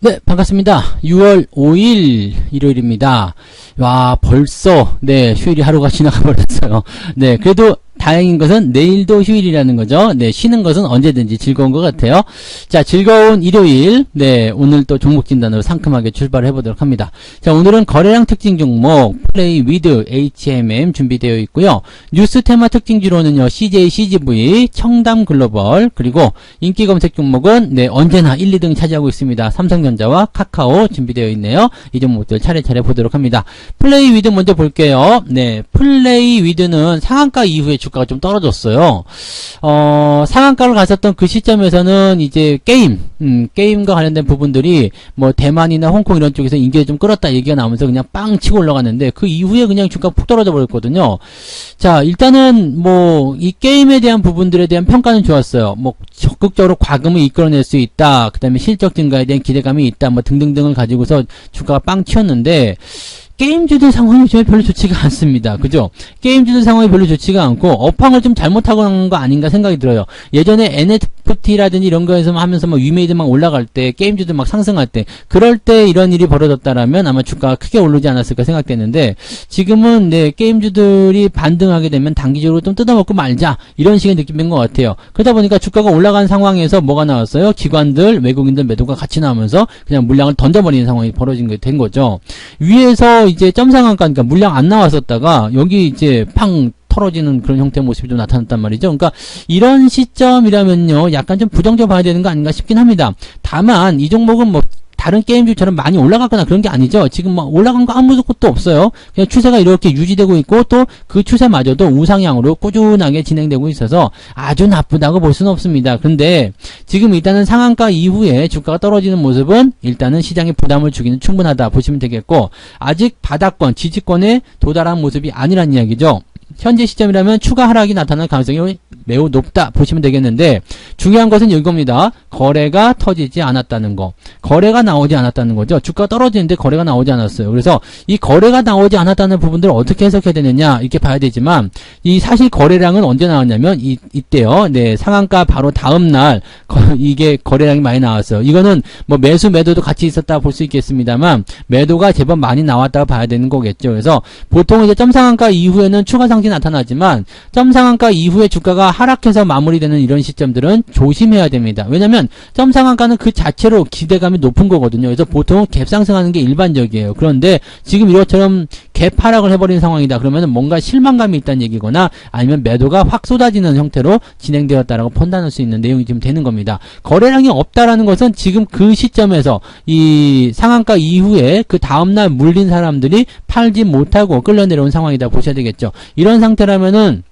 네, 반갑습니다. 6월 5일 일요일입니다. 와, 벌써 휴일이 하루가 지나가 버렸어요. 그래도 다행인 것은 내일도 휴일이라는 거죠. 쉬는 것은 언제든지 즐거운 것 같아요. 자, 즐거운 일요일. 오늘 또 종목 진단으로 상큼하게 출발해 보도록 합니다. 자, 오늘은 거래량 특징 종목 플레이 위드 HMM 준비되어 있고요. 뉴스 테마 특징주로는요, CJ, CGV, 청담 글로벌, 그리고 인기 검색 종목은 언제나 1, 2등 차지하고 있습니다. 삼성전자와 카카오 준비되어 있네요. 이 종목들 차례차례 보도록 합니다. 플레이 위드 먼저 볼게요. 플레이 위드는 상한가 이후에 주가가 좀 떨어졌어요. 상한가를 갔었던 그 시점에서는 이제 게임과 관련된 부분들이 뭐 대만이나 홍콩 이런 쪽에서 인기를 좀 끌었다 얘기가 나오면서 그냥 빵 치고 올라갔는데 그 이후에 그냥 주가가 푹 떨어져 버렸거든요. 자, 일단은 뭐 이 게임에 대한 부분들에 대한 평가는 좋았어요. 뭐 적극적으로 과금을 이끌어낼 수 있다. 그 다음에 실적 증가에 대한 기대감이 있다. 뭐 등등등을 가지고서 주가가 빵 튀었는데 게임주들 상황이 요즘에 별로 좋지가 않습니다. 그죠? 게임주들 상황이 별로 좋지가 않고 업황을 좀 잘못하고 난 거 아닌가 생각이 들어요. 예전에 NFT라든지 이런 거에서 하면서 막 위메이드 막 올라갈 때, 게임주들 막 상승할 때, 그럴 때 이런 일이 벌어졌다라면 아마 주가가 크게 오르지 않았을까 생각되는데, 지금은 게임주들이 반등하게 되면 단기적으로 좀 뜯어먹고 말자, 이런 식의 느낌인 것 같아요. 그러다 보니까 주가가 올라간 상황에서 뭐가 나왔어요? 기관들, 외국인들 매도가 같이 나오면서 그냥 물량을 던져버리는 상황이 벌어진 게 된 거죠. 위에서 이제 점상한가, 그러니까 물량 안 나왔었다가 여기 이제 팡 털어지는 그런 형태의 모습이 좀 나타났단 말이죠. 그러니까 이런 시점이라면요, 약간 좀 부정적 봐야 되는 거 아닌가 싶긴 합니다. 다만 이 종목은 뭐 다른 게임주처럼 많이 올라갔거나 그런 게 아니죠. 지금 뭐 올라간 거 아무것도 없어요. 그냥 추세가 이렇게 유지되고 있고 또 그 추세마저도 우상향으로 꾸준하게 진행되고 있어서 아주 나쁘다고 볼 수는 없습니다. 근데 지금 일단은 상한가 이후에 주가가 떨어지는 모습은 일단은 시장에 부담을 주기는 충분하다 보시면 되겠고, 아직 바닥권, 지지권에 도달한 모습이 아니란 이야기죠. 현재 시점이라면 추가 하락이 나타날 가능성이 매우 높다 보시면 되겠는데, 중요한 것은 이겁니다. 거래가 터지지 않았다는 거, 거래가 나오지 않았다는 거죠. 주가가 떨어지는데 거래가 나오지 않았어요. 그래서 이 거래가 나오지 않았다는 부분들을 어떻게 해석해야 되느냐 이렇게 봐야 되지만, 이 사실 거래량은 언제 나왔냐면 이때요. 상한가 바로 다음날 이게 거래량이 많이 나왔어요. 이거는 뭐 매수 매도도 같이 있었다 볼 수 있겠습니다만 매도가 제법 많이 나왔다고 봐야 되는 거겠죠. 그래서 보통 이제 점상한가 이후에는 추가 상승이 나타나지만 점상한가 이후에 주가가 하락해서 마무리되는 이런 시점들은 조심해야 됩니다. 왜냐면 점상한가는 그 자체로 기대감이 높은 거거든요. 그래서 보통 갭 상승하는 게 일반적이에요. 그런데 지금 이것처럼 갭 하락을 해버린 상황이다. 그러면 뭔가 실망감이 있다는 얘기거나 아니면 매도가 확 쏟아지는 형태로 진행되었다라고 판단할 수 있는 내용이 지금 되는 겁니다. 거래량이 없다라는 것은 지금 그 시점에서 이 상한가 이후에 그 다음날 물린 사람들이 팔지 못하고 끌려내려온 상황이다 보셔야 되겠죠. 이런 상태라면은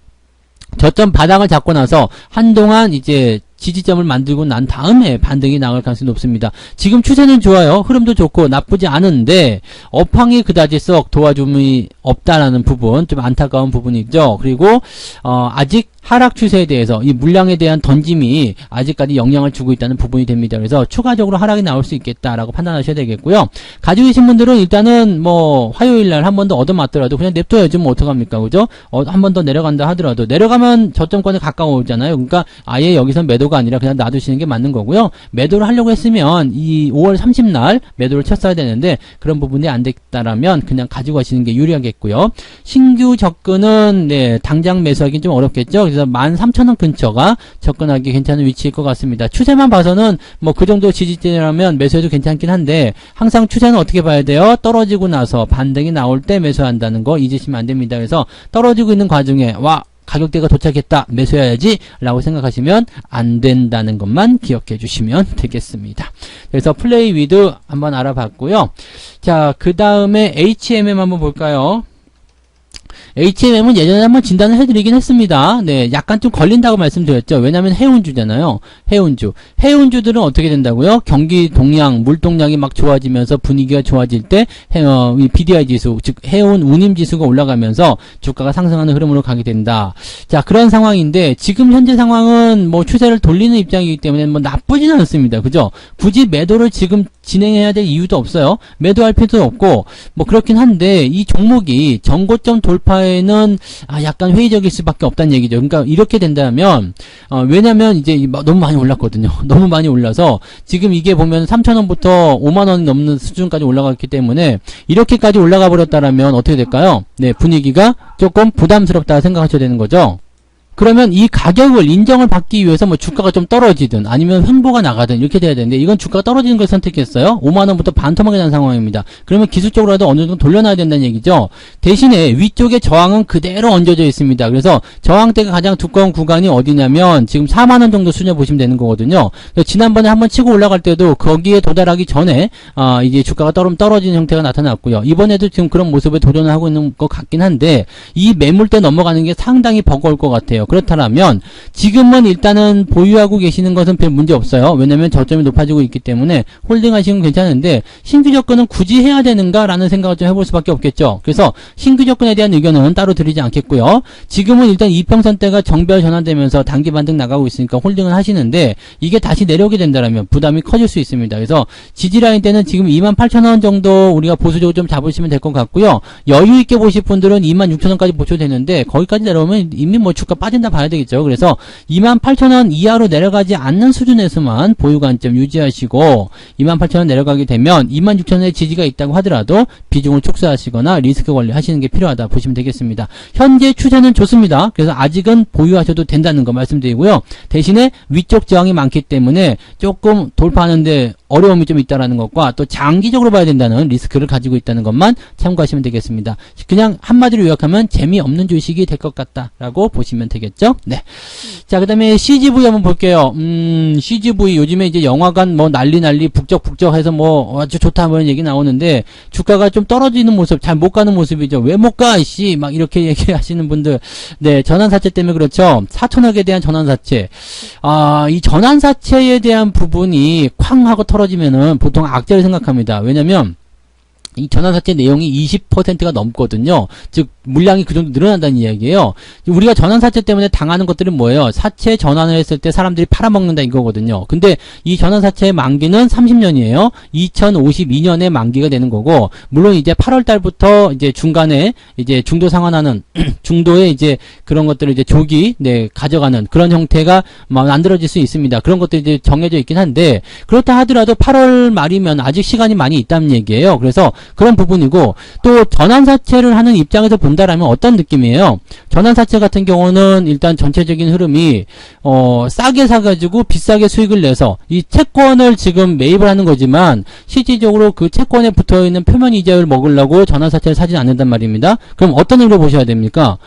저점 바닥을 잡고 나서 한동안 이제 지지점을 만들고 난 다음에 반등이 나올 가능성이 높습니다. 지금 추세는 좋아요. 흐름도 좋고 나쁘지 않은데 업황이 그다지 썩 도와줌이 없다라는 부분, 좀 안타까운 부분이죠. 그리고 아직 하락 추세에 대해서 이 물량에 대한 던짐이 아직까지 영향을 주고 있다는 부분이 됩니다. 그래서 추가적으로 하락이 나올 수 있겠다라고 판단하셔야 되겠고요. 가지고 계신 분들은 일단은 뭐 화요일날 한 번 더 얻어맞더라도 그냥 냅둬야지 뭐 어떡합니까, 그죠? 한 번 더 내려간다 하더라도 내려가면 저점권에 가까워오잖아요. 그러니까 아예 여기서 매도가 아니라 그냥 놔두시는 게 맞는 거고요. 매도를 하려고 했으면 이 5월 30날 매도를 쳤어야 되는데 그런 부분이 안 됐다라면 그냥 가지고 가시는 게 유리하겠고요. 신규 접근은 당장 매수하기는 좀 어렵겠죠. 그래서 13,000원 근처가 접근하기 괜찮은 위치일 것 같습니다. 추세만 봐서는 뭐 그 정도 지지대라면 매수해도 괜찮긴 한데, 항상 추세는 어떻게 봐야 돼요? 떨어지고 나서 반등이 나올 때 매수한다는 거 잊으시면 안 됩니다. 그래서 떨어지고 있는 과정에 가격대가 도착했다, 매수해야지 라고 생각하시면 안 된다는 것만 기억해 주시면 되겠습니다. 그래서 플레이 위드 한번 알아봤고요. 자, 그 다음에 HMM 한번 볼까요? HMM은 예전에 한번 진단을 해드리긴 했습니다. 약간 좀 걸린다고 말씀드렸죠. 왜냐면 해운주잖아요. 해운주들은 어떻게 된다고요? 경기 동향, 물동량이 막 좋아지면서 분위기가 좋아질 때, 이 BDI 지수, 즉, 해운 운임 지수가 올라가면서 주가가 상승하는 흐름으로 가게 된다. 자, 그런 상황인데, 지금 현재 상황은 뭐 추세를 돌리는 입장이기 때문에 뭐 나쁘지는 않습니다. 그죠? 굳이 매도를 지금 진행해야 될 이유도 없어요. 매도할 필요도 없고, 뭐 그렇긴 한데, 이 종목이 전고점 돌파에 주가에는 약간 회의적일 수밖에 없다는 얘기죠. 그러니까 이렇게 된다면 왜냐면 이제 너무 많이 올랐거든요. 너무 많이 올라서 지금 이게 보면 3,000원부터 5만 원이 넘는 수준까지 올라갔기 때문에 이렇게까지 올라가 버렸다라면 어떻게 될까요? 네, 분위기가 조금 부담스럽다 생각하셔야 되는 거죠. 그러면 이 가격을 인정을 받기 위해서 뭐 주가가 좀 떨어지든 아니면 횡보가 나가든 이렇게 돼야 되는데 이건 주가가 떨어지는 걸 선택했어요. 5만원부터 반토막이 난 상황입니다. 그러면 기술적으로라도 어느 정도 돌려놔야 된다는 얘기죠. 대신에 위쪽에 저항은 그대로 얹어져 있습니다. 그래서 저항대가 가장 두꺼운 구간이 어디냐면 지금 4만원 정도 수준에 보시면 되는 거거든요. 지난번에 한번 치고 올라갈 때도 거기에 도달하기 전에 이제 주가가 떨어지는 형태가 나타났고요. 이번에도 지금 그런 모습에 도전을 하고 있는 것 같긴 한데 이 매물대 넘어가는 게 상당히 버거울 것 같아요. 그렇다면 지금은 일단은 보유하고 계시는 것은 별 문제 없어요. 왜냐면 저점이 높아지고 있기 때문에 홀딩 하시면 괜찮은데 신규 접근은 굳이 해야 되는가 라는 생각을 좀 해볼 수밖에 없겠죠. 그래서 신규 접근에 대한 의견은 따로 드리지 않겠고요. 지금은 일단 이평선대가 정별 전환되면서 단기 반등 나가고 있으니까 홀딩을 하시는데 이게 다시 내려오게 된다면 부담이 커질 수 있습니다. 그래서 지지라인 때는 지금 28,000원 정도 우리가 보수적으로 좀 잡으시면 될 것 같고요. 여유 있게 보실 분들은 26,000원까지 보셔도 되는데 거기까지 내려오면 이미 뭐 주가 빠진다 봐야 되겠죠. 그래서 28,000원 이하로 내려가지 않는 수준에서만 보유 관점 유지하시고 28,000원 내려가게 되면 26,000원의 지지가 있다고 하더라도 비중을 축소하시거나 리스크 관리하시는 게 필요하다 보시면 되겠습니다. 현재 추세는 좋습니다. 그래서 아직은 보유하셔도 된다는 거 말씀드리고요. 대신에 위쪽 저항이 많기 때문에 조금 돌파하는데 어려움이 좀 있다라는 것과 또 장기적으로 봐야 된다는 리스크를 가지고 있다는 것만 참고하시면 되겠습니다. 그냥 한마디로 요약하면 재미없는 주식이 될 것 같다라고 보시면 되겠죠. 네. 자, 그 다음에 CGV 한번 볼게요. CGV 요즘에 이제 영화관 뭐 난리 북적북적 해서 뭐 아주 좋다 뭐 이런 얘기 나오는데 주가가 좀 떨어지는 모습, 잘 못 가는 모습이죠. 왜 못 가, 씨. 막 이렇게 얘기하시는 분들. 네, 전환사채 때문에 그렇죠. 4천억에 대한 전환사채. 이 전환사채에 대한 부분이 쾅 하고 떨어지면은 보통 악재를 생각합니다. 왜냐면 이 전환사채 내용이 20%가 넘거든요. 즉 물량이 그 정도 늘어난다는 이야기예요. 우리가 전환사채 때문에 당하는 것들은 뭐예요? 사채 전환을 했을 때 사람들이 팔아먹는다 이거거든요. 근데 이 전환사채의 만기는 30년이에요. 2052년에 만기가 되는 거고, 물론 이제 8월 달부터 이제 중간에 이제 중도 상환하는 중도에 이제 그런 것들을 이제 조기 가져가는 그런 형태가 만들어질 수 있습니다. 그런 것들이 이제 정해져 있긴 한데 그렇다 하더라도 8월 말이면 아직 시간이 많이 있다는 얘기예요. 그래서 그런 부분이고, 또 전환사채를 하는 입장에서 본다라면 어떤 느낌이에요? 전환사채 같은 경우는 일단 전체적인 흐름이 싸게 사가지고 비싸게 수익을 내서 이 채권을 지금 매입을 하는 거지만 실질적으로 그 채권에 붙어있는 표면 이자율을 먹으려고 전환사채를 사지 않는단 말입니다. 그럼 어떤 의미로 보셔야 됩니까?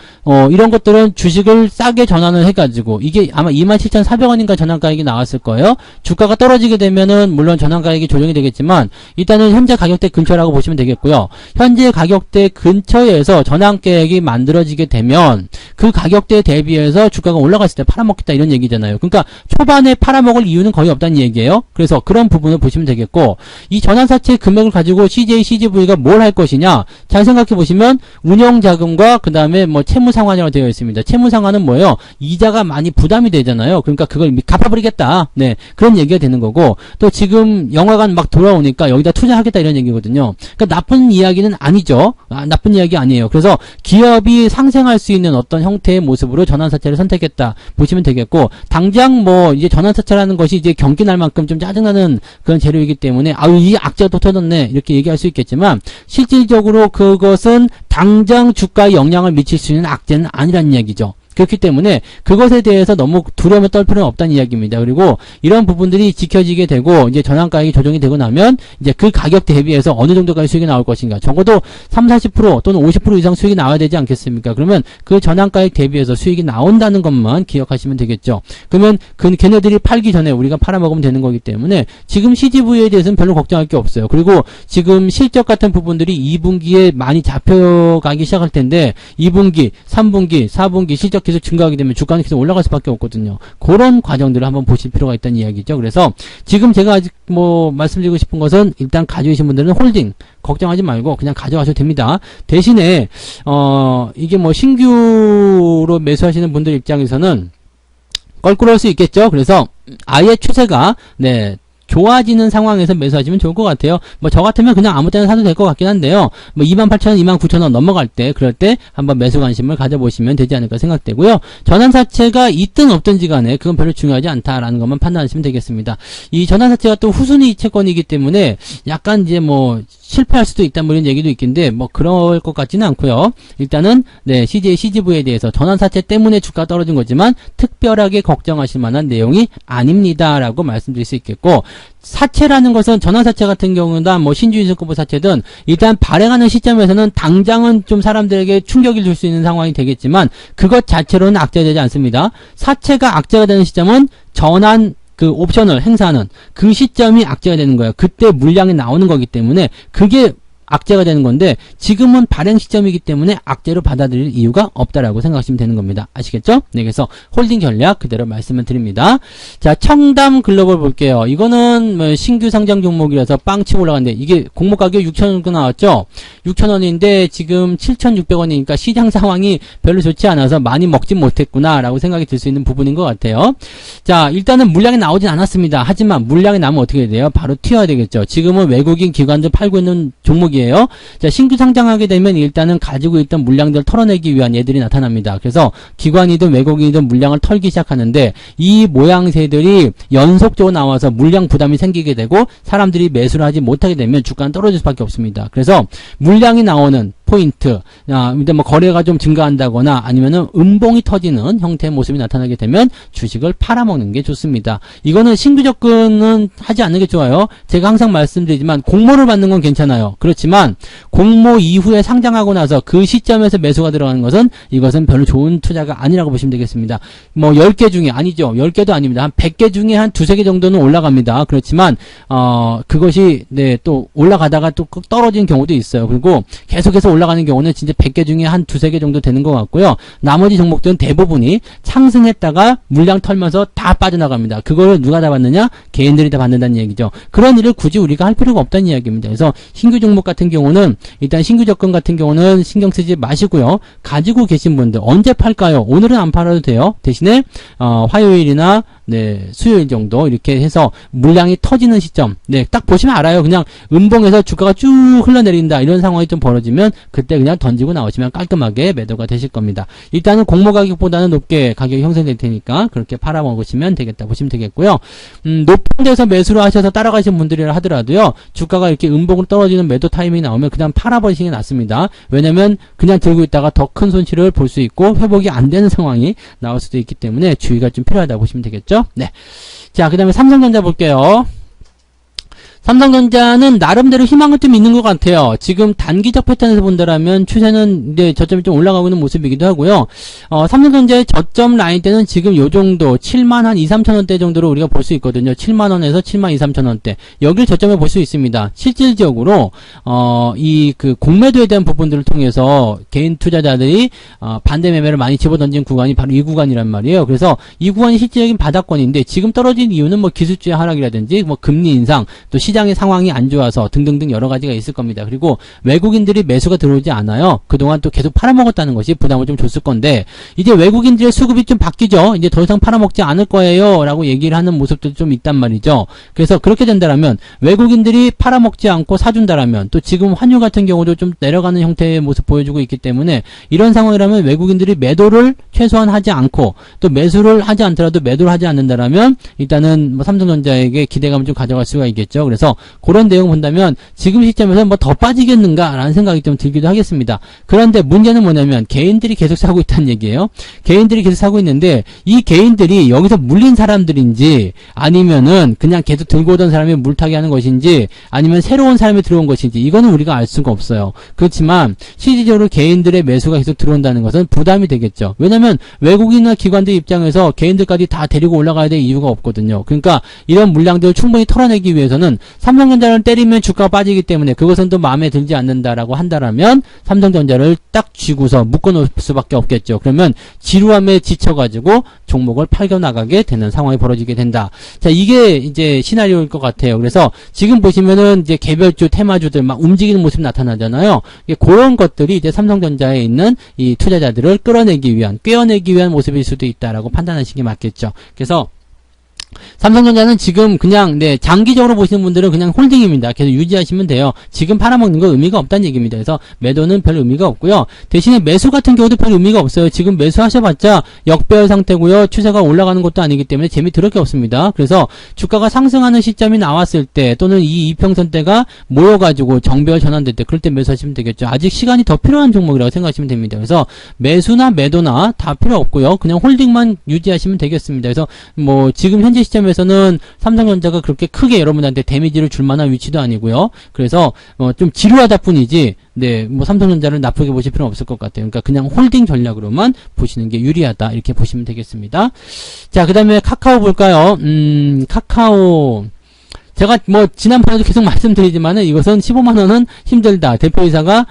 이런 것들은 주식을 싸게 전환을 해가지고 이게 아마 27,400원인가 전환가액이 나왔을 거예요. 주가가 떨어지게 되면은 물론 전환가액이 조정이 되겠지만 일단은 현재 가격대 근처라고 보시면 되겠고요. 현재 가격대 근처에서 전환가액이 만들어지게 되면 그 가격대에 대비해서 주가가 올라갔을 때 팔아먹겠다 이런 얘기잖아요. 그러니까 초반에 팔아먹을 이유는 거의 없다는 얘기예요. 그래서 그런 부분을 보시면 되겠고, 이 전환사채 금액을 가지고 CJ, CGV가 뭘 할 것이냐, 잘 생각해 보시면 운영자금과 그 다음에 뭐 채무상환이라고 되어 있습니다. 채무상환은 뭐예요? 이자가 많이 부담이 되잖아요. 그러니까 그걸 갚아버리겠다. 네, 그런 얘기가 되는 거고, 또 지금 영화관 막 돌아오니까 여기다 투자하겠다 이런 얘기거든요. 그러니까 나쁜 이야기는 아니죠. 나쁜 이야기 아니에요. 그래서 기업이 상생할 수 있는 어떤 형태의 모습으로 전환사채를 선택했다 보시면 되겠고, 당장 뭐 이제 전환사채라는 것이 이제 경기 날 만큼 좀 짜증나는 그런 재료이기 때문에 이 악재가 또 터졌네 이렇게 얘기할 수 있겠지만 실질적으로 그것은 당장 주가에 영향을 미칠 수 있는 악재는 아니라는 이야기죠. 그렇기 때문에 그것에 대해서 너무 두려움에 떨 필요는 없다는 이야기입니다. 그리고 이런 부분들이 지켜지게 되고 이제 전환가액이 조정이 되고 나면 이제 그 가격 대비해서 어느 정도까지 수익이 나올 것인가, 적어도 30-40% 또는 50% 이상 수익이 나와야 되지 않겠습니까? 그러면 그 전환가액 대비해서 수익이 나온다는 것만 기억하시면 되겠죠. 그러면 걔네들이 팔기 전에 우리가 팔아먹으면 되는 거기 때문에 지금 CGV에 대해서는 별로 걱정할 게 없어요. 그리고 지금 실적 같은 부분들이 2분기에 많이 잡혀가기 시작할 텐데 2분기, 3분기, 4분기 실적 계속 증가하게 되면 주가는 계속 올라갈 수밖에 없거든요. 그런 과정들을 한번 보실 필요가 있다는 이야기죠. 그래서 지금 제가 아직 뭐 말씀드리고 싶은 것은 일단 가지고 계신 분들은 홀딩 걱정하지 말고 그냥 가져가셔도 됩니다. 대신에 이게 뭐 신규로 매수하시는 분들 입장에서는 껄끄러울 수 있겠죠. 그래서 아예 추세가 좋아지는 상황에서 매수하시면 좋을 것 같아요. 뭐 저 같으면 그냥 아무 때나 사도 될 것 같긴 한데요. 뭐 28,000원, 29,000원 넘어갈 때 그럴 때 한번 매수 관심을 가져보시면 되지 않을까 생각되고요. 전환사채가 있든 없든지 간에 그건 별로 중요하지 않다라는 것만 판단하시면 되겠습니다. 이 전환사채가 또 후순위 채권이기 때문에 약간 이제 뭐 실패할 수도 있다 뭐 이런 얘기도 있긴데 뭐 그럴 것 같지는 않고요. 일단은 네, CJ, CGV에 대해서 전환사채 때문에 주가가 떨어진 거지만 특별하게 걱정하실 만한 내용이 아닙니다라고 말씀드릴 수 있겠고, 사채라는 것은 전환사채 같은 경우나 뭐 신주인수급부 사채든 일단 발행하는 시점에서는 당장은 좀 사람들에게 충격을 줄 수 있는 상황이 되겠지만 그것 자체로는 악재되지 않습니다. 사채가 악재가 되는 시점은 전환 그 옵션을 행사하는 그 시점이 악재가 되는 거예요. 그때 물량이 나오는 거기 때문에 그게 악재가 되는 건데 지금은 발행 시점이기 때문에 악재로 받아들일 이유가 없다라고 생각하시면 되는 겁니다. 아시겠죠? 네, 그래서 홀딩 전략 그대로 말씀을 드립니다. 자, 청담 글로벌 볼게요. 이거는 뭐 신규 상장 종목이라서 빵 치고 올라갔는데 이게 공모 가격 6,000원 나왔죠? 6,000원인데 지금 7,600원이니까 시장 상황이 별로 좋지 않아서 많이 먹진 못했구나 라고 생각이 들 수 있는 부분인 것 같아요. 자, 일단은 물량이 나오진 않았습니다. 하지만 물량이 나면 어떻게 돼요? 바로 튀어야 되겠죠. 지금은 외국인 기관들 팔고 있는 종목이 자, 신규 상장하게 되면 일단은 가지고 있던 물량들을 털어내기 위한 예들이 나타납니다. 그래서 기관이든 외국인이든 물량을 털기 시작하는데 이 모양새들이 연속적으로 나와서 물량 부담이 생기게 되고 사람들이 매수를 하지 못하게 되면 주가는 떨어질 수밖에 없습니다. 그래서 물량이 나오는 포인트, 근데 뭐 거래가 좀 증가한다거나 아니면은 음봉이 터지는 형태의 모습이 나타나게 되면 주식을 팔아먹는 게 좋습니다. 이거는 신규 접근은 하지 않는 게 좋아요. 제가 항상 말씀드리지만 공모를 받는 건 괜찮아요. 그렇지만 공모 이후에 상장하고 나서 그 시점에서 매수가 들어가는 것은 이것은 별로 좋은 투자가 아니라고 보시면 되겠습니다. 뭐 10개 중에 아니죠. 10개도 아닙니다. 한 100개 중에 한 2-3개 정도는 올라갑니다. 그렇지만 그것이 네, 또 올라가다가 또 떨어지는 경우도 있어요. 그리고 계속해서 올라가는 경우는 진짜 100개 중에 한 2-3개 정도 되는 것 같고요. 나머지 종목들은 대부분이 상승했다가 물량 털면서 다 빠져나갑니다. 그거를 누가 다 받느냐? 개인들이 다 받는다는 얘기죠. 그런 일을 굳이 우리가 할 필요가 없다는 이야기입니다. 그래서 신규 종목 같은 경우는 일단 신규 접근 같은 경우는 신경 쓰지 마시고요. 가지고 계신 분들 언제 팔까요? 오늘은 안 팔아도 돼요. 대신에 화요일이나 네, 수요일 정도 이렇게 해서 물량이 터지는 시점, 네, 딱 보시면 알아요. 그냥 음봉에서 주가가 쭉 흘러내린다 이런 상황이 좀 벌어지면 그때 그냥 던지고 나오시면 깔끔하게 매도가 되실 겁니다. 일단은 공모 가격보다는 높게 가격이 형성될 테니까 그렇게 팔아먹으시면 되겠다 보시면 되겠고요. 높은 데서 매수를 하셔서 따라가신 분들이라 하더라도요, 주가가 이렇게 음봉으로 떨어지는 매도 타이밍이 나오면 그냥 팔아버리시는 게 낫습니다. 왜냐면 그냥 들고 있다가 더 큰 손실을 볼 수 있고 회복이 안 되는 상황이 나올 수도 있기 때문에 주의가 좀 필요하다 보시면 되겠죠. 네. 자, 그 다음에 삼성전자 볼게요. 삼성전자는 나름대로 희망은 좀 있는 것 같아요. 지금 단기적 패턴에서 본다라면 추세는 이제 저점이 좀 올라가고 있는 모습이기도 하고요. 삼성전자의 저점 라인 때는 지금 요 정도 7만 한 2-3천원대 정도로 우리가 볼 수 있거든요. 7만원에서 7만 2-3천원대. 여기를 저점에 볼 수 있습니다. 실질적으로 이 그 공매도에 대한 부분들을 통해서 개인 투자자들이 반대 매매를 많이 집어던진 구간이 바로 이 구간이란 말이에요. 그래서 이 구간이 실질적인 바닥권인데 지금 떨어진 이유는 뭐 기술주의 하락이라든지 뭐 금리 인상, 또 시장의 상황이 안 좋아서 등등등 여러 가지가 있을 겁니다. 그리고 외국인들이 매수가 들어오지 않아요. 그동안 또 계속 팔아먹었다는 것이 부담을 좀 줬을 건데 이제 외국인들의 수급이 좀 바뀌죠. 이제 더 이상 팔아먹지 않을 거예요 라고 얘기를 하는 모습도 좀 있단 말이죠. 그래서 그렇게 된다라면 외국인들이 팔아먹지 않고 사준다라면 또 지금 환율 같은 경우도 좀 내려가는 형태의 모습 보여주고 있기 때문에 이런 상황이라면 외국인들이 매도를 최소한 하지 않고 또 매수를 하지 않더라도 매도를 하지 않는다라면 일단은 뭐 삼성전자에게 기대감을 좀 가져갈 수가 있겠죠. 그래서 그런 내용 본다면 지금 시점에서 뭐 더 빠지겠는가 라는 생각이 좀 들기도 하겠습니다. 그런데 문제는 뭐냐면 개인들이 계속 사고 있다는 얘기예요. 개인들이 계속 사고 있는데 이 개인들이 여기서 물린 사람들인지 아니면은 그냥 계속 들고 오던 사람이 물타기 하는 것인지 아니면 새로운 사람이 들어온 것인지 이거는 우리가 알 수가 없어요. 그렇지만 실질적으로 개인들의 매수가 계속 들어온다는 것은 부담이 되겠죠. 왜냐면 외국인이나 기관들 입장에서 개인들까지 다 데리고 올라가야 될 이유가 없거든요. 그러니까 이런 물량들을 충분히 털어내기 위해서는 삼성전자를 때리면 주가가 빠지기 때문에 그것은 또 마음에 들지 않는다라고 한다라면 삼성전자를 딱 쥐고서 묶어놓을 수밖에 없겠죠. 그러면 지루함에 지쳐가지고 종목을 팔겨나가게 되는 상황이 벌어지게 된다. 자, 이게 이제 시나리오일 것 같아요. 그래서 지금 보시면은 이제 개별주 테마주들 막 움직이는 모습이 나타나잖아요. 그런 것들이 이제 삼성전자에 있는 이 투자자들을 끌어내기 위한, 꿰어내기 위한 모습일 수도 있다라고 판단하시기 맞겠죠. 그래서 삼성전자는 지금 그냥 장기적으로 보시는 분들은 그냥 홀딩입니다. 계속 유지하시면 돼요. 지금 팔아먹는 거 의미가 없다는 얘기입니다. 그래서 매도는 별 의미가 없고요. 대신에 매수 같은 경우도 별 의미가 없어요. 지금 매수하셔봤자 역배열 상태고요. 추세가 올라가는 것도 아니기 때문에 재미 들을 게 없습니다. 그래서 주가가 상승하는 시점이 나왔을 때 또는 이 이평선대가 모여가지고 정배열 전환될 때 그럴 때 매수하시면 되겠죠. 아직 시간이 더 필요한 종목이라고 생각하시면 됩니다. 그래서 매수나 매도나 다 필요 없고요. 그냥 홀딩만 유지하시면 되겠습니다. 그래서 뭐 지금 현재 시점에서는 삼성전자가 그렇게 크게 여러분한테 데미지를 줄 만한 위치도 아니고요. 그래서 좀 지루하다 뿐이지 뭐 삼성전자를 나쁘게 보실 필요는 없을 것 같아요. 그러니까 그냥 홀딩 전략으로만 보시는 게 유리하다 이렇게 보시면 되겠습니다. 자, 그 다음에 카카오 볼까요? 카카오 제가 뭐 지난번에도 계속 말씀드리지만은 이것은 15만원은 힘들다. 대표이사가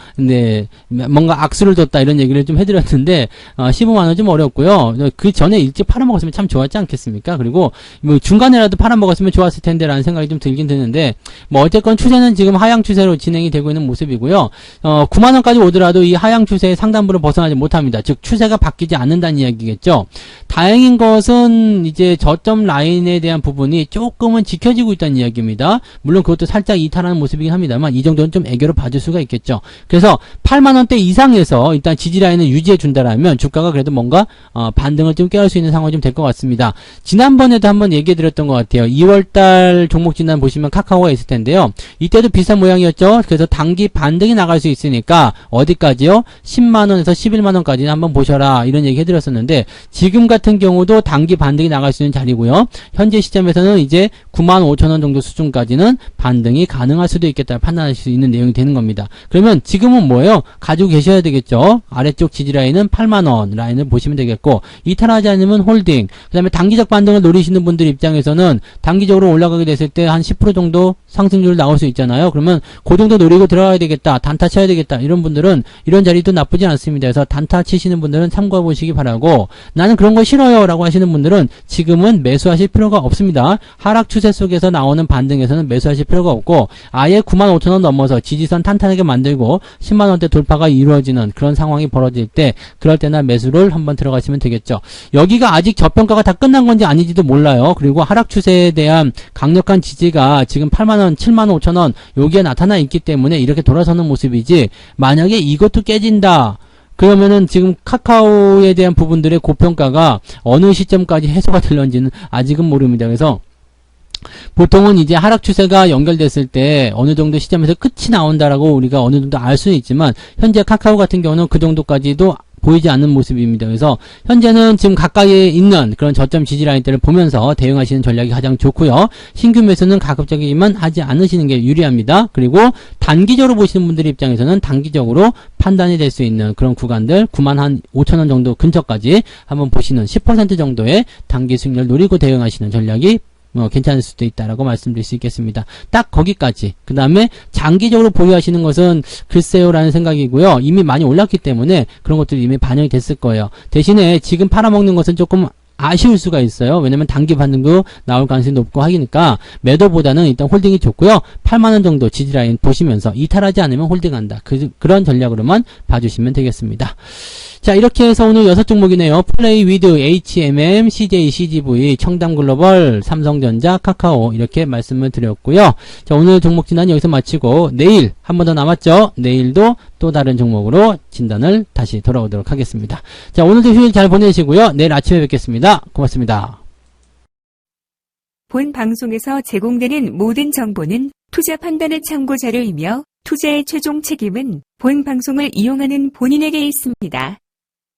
뭔가 악수를 뒀다 이런 얘기를 좀 해드렸는데 15만원 좀 어렵고요. 그 전에 일찍 팔아먹었으면 참 좋았지 않겠습니까? 그리고 뭐 중간에라도 팔아먹었으면 좋았을 텐데 라는 생각이 좀 들긴 드는데 뭐 어쨌건 추세는 지금 하향 추세로 진행이 되고 있는 모습이고요. 9만원까지 오더라도 이 하향 추세의 상단부를 벗어나지 못합니다. 즉 추세가 바뀌지 않는다는 이야기겠죠. 다행인 것은 이제 저점 라인에 대한 부분이 조금은 지켜지고 있다는 이야기 입니다. 물론 그것도 살짝 이탈하는 모습이긴 합니다만 이 정도는 좀 애교로 봐줄 수가 있겠죠. 그래서 8만원대 이상에서 일단 지지라인을 유지해 준다라면 주가가 그래도 뭔가 반등을 좀 깨울 수 있는 상황이 좀 될 것 같습니다. 지난번에도 한번 얘기해 드렸던 것 같아요. 2월달 종목 진단 보시면 카카오가 있을 텐데요. 이때도 비슷한 모양이었죠. 그래서 단기 반등이 나갈 수 있으니까 어디까지요? 10만원에서 11만원까지는 한번 보셔라 이런 얘기 해드렸었는데 지금 같은 경우도 단기 반등이 나갈 수 있는 자리고요. 현재 시점에서는 이제 95,000원 정도 수준까지는 반등이 가능할 수도 있겠다 판단할 수 있는 내용이 되는 겁니다. 그러면 지금은 뭐예요? 가지고 계셔야 되겠죠. 아래쪽 지지라인은 8만원 라인을 보시면 되겠고 이탈하지 않으면 홀딩. 그 다음에 단기적 반등을 노리시는 분들 입장에서는 단기적으로 올라가게 됐을 때 한 10% 정도 상승률 나올 수 있잖아요. 그러면 그 정도 노리고 들어가야 되겠다. 단타 쳐야 되겠다. 이런 분들은 이런 자리도 나쁘지 않습니다. 그래서 단타 치시는 분들은 참고해 보시기 바라고 나는 그런 거 싫어요 라고 하시는 분들은 지금은 매수하실 필요가 없습니다. 하락 추세 속에서 나오는 반등에서는 매수하실 필요가 없고 아예 95,000원 넘어서 지지선 탄탄하게 만들고 10만원대 돌파가 이루어지는 그런 상황이 벌어질 때 그럴 때나 매수를 한번 들어가시면 되겠죠. 여기가 아직 저평가가 다 끝난 건지 아닌지도 몰라요. 그리고 하락 추세에 대한 강력한 지지가 지금 8만원, 75,000원 여기에 나타나 있기 때문에 이렇게 돌아서는 모습이지 만약에 이것도 깨진다. 그러면은 지금 카카오에 대한 부분들의 고평가가 어느 시점까지 해소가 될런지는 아직은 모릅니다. 그래서 보통은 이제 하락 추세가 연결됐을 때 어느 정도 시점에서 끝이 나온다라고 우리가 어느 정도 알 수는 있지만 현재 카카오 같은 경우는 그 정도까지도 보이지 않는 모습입니다. 그래서 현재는 지금 가까이에 있는 그런 저점 지지라인대를 보면서 대응하시는 전략이 가장 좋고요. 신규 매수는 가급적이면 하지 않으시는 게 유리합니다. 그리고 단기적으로 보시는 분들 입장에서는 단기적으로 판단이 될 수 있는 그런 구간들 95,000원 정도 근처까지 한번 보시는 10% 정도의 단기 수익률 노리고 대응하시는 전략이 괜찮을 수도 있다라고 말씀드릴 수 있겠습니다. 딱 거기까지. 그 다음에 장기적으로 보유하시는 것은 글쎄요라는 생각이고요. 이미 많이 올랐기 때문에 그런 것들이 이미 반영이 됐을 거예요. 대신에 지금 팔아먹는 것은 조금 아쉬울 수가 있어요. 왜냐면 단기 반등도 나올 가능성이 높고 하니까 매도보다는 일단 홀딩이 좋고요. 8만원 정도 지지라인 보시면서 이탈하지 않으면 홀딩한다. 그런 전략으로만 봐주시면 되겠습니다. 자, 이렇게 해서 오늘 6종목이네요. 플레이 위드, HMM, CJ, CGV, 청담글로벌, 삼성전자, 카카오 이렇게 말씀을 드렸고요. 자, 오늘 종목 진단 여기서 마치고 내일 한 번 더 남았죠. 내일도 또 다른 종목으로 진단을 다시 돌아오도록 하겠습니다. 자, 오늘도 휴일 잘 보내시고요. 내일 아침에 뵙겠습니다. 고맙습니다. 본 방송에서 제공되는 모든 정보는 투자 판단의 참고 자료이며 투자의 최종 책임은 본 방송을 이용하는 본인에게 있습니다.